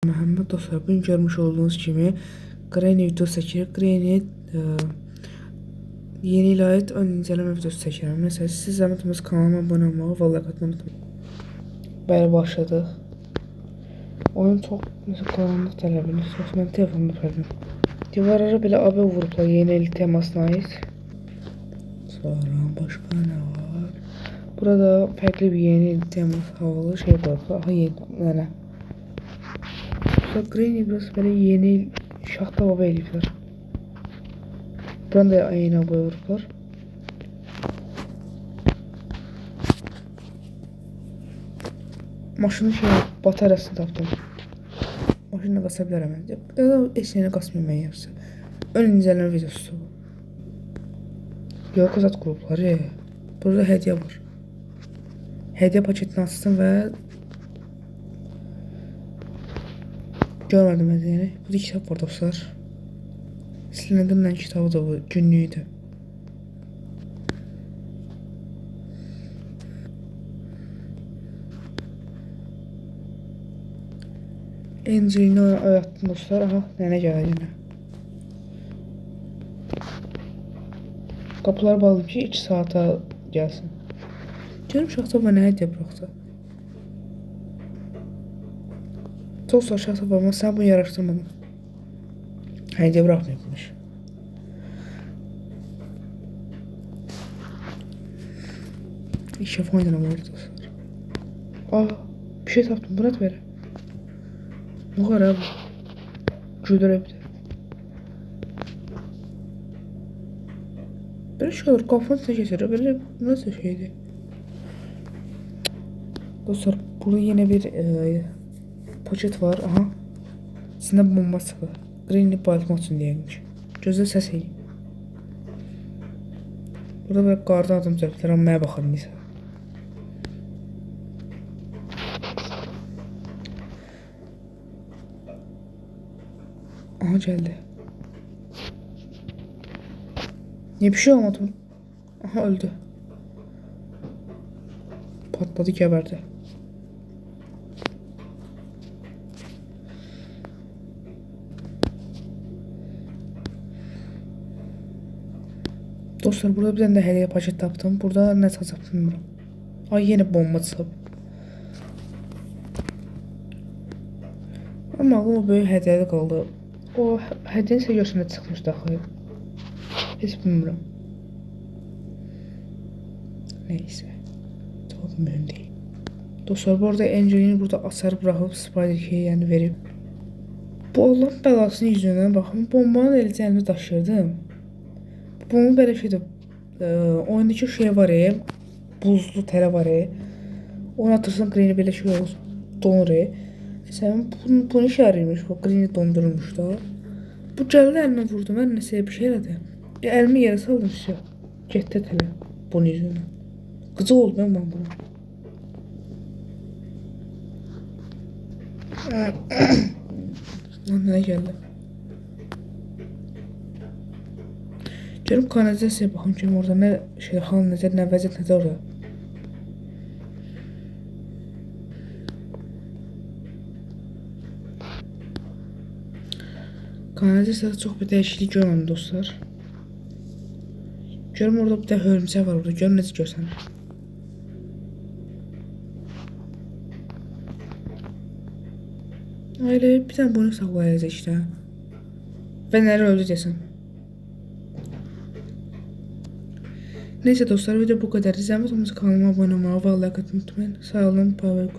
Məhəmməd dostlar, bugün görmüş olduğunuz kimi Granny videosu çəkirəm. Granny yeni ilə aid ön incəleme videosu çəkirəm. Mesela siz zəhmətimiz kanalıma abunə olmağı və like atmayı unutmayın. Bəli, başladıq. Oyun çox qaranlıq tələb edir. Mən telefonumu pərdim. Divarlara belə AB vurublar yeni il temasına aid. Sonra başqa nə var? Burada fərqli bir yeni il teması havalı şey qoyublar. Aha, yeni nə? Granny biraz böyle yeni şahta baba elifler. Buradan da ayına koyurlar. Maşının bataryasını tapdım. Maşını qasa bilərəm məncə. Ya da eşyəni qasmayım mən yarısı. Ön incəleme videosu bu. Yok, azat qrupları. Burada hediye var. Hediye paketini açsın və görmedim hediyeni. Bu da kitap var dostlar. Silindir'in kitabı da bu. Günlüğüydü. Angelina oyatdım dostlar. Aha, nene gəlir yine. Kapılar bağlı ki 2 saate gelsin. Görüm şahta bana hediye bıraktı. Dostlar şahta babama sen bunu yaraştırmadın. Hediye bırakmaymış. İşe faydalı var dostlar. Aa, bir şey taptım. Murat ver. Ne var abi? Güldürebilir. Böyle şeyler kafanı geçirir. Böyle nasıl şeydi? Dostlar burada yine bir paket var. Aha. İçinde bomba çıkıyor. Granny bayıltmak için deyilmiş. Gözde ses iyi. Burada böyle qardan adam cəbdilər. Amma mənə baxır neysə. Aha, geldi. Niye bir şey olmadı? Aha, öldü. Patladı, geberdi. Dostlar burada bir tane de hediye paket tapdım. Burada ne satacağım bilmiyorum. Ay, yeni bomba çıxıb. Ama bu böyle hediye kaldı. O hediyenin seviyesinde çıkmıştı axı. Hiç bilmiyorum. Neyse. Çok mühim değil. Dostlar bu arada Angelina burada asar bırakıp Spider-Key yani verip. Bu Allah'ın belasının yüzünden bakın. Bombanın eləcəyini daşırdım. Bunun belə şeydir. Oyundaki şey var ya. Buzlu tələ var ya. Onu atırsın, Granny belə şey olur. Donur ya. Mesela bunu işe yaraymış. Bu Granny dondurulmuş da. Bu gəldi əlimə vurdu. Mən nəsə bir şey elədim. Əlimi yerə saldım şey. Getdi tələ. Bunun yüzündən. Qıcıq oldu ben buna. Lan nə gəldi? Görüm kanalizasiyaya baxım ki orada nə şey hal necə, nə vəziyyət necə orada. Kanalizasiyada çox bir dəyişiklik görmədim dostlar. Görüm orada bir də hörümçək var orada. Görüm necə görsənir. Öyle bir tane bunu saklayacağız işte. Ve nereye öldü desin. Neyse dostlar, video bu kadar. Zəhmət olmasa kanalıma abunə olmağı və like atmayı unutmayın. Sağ olun, bye bye.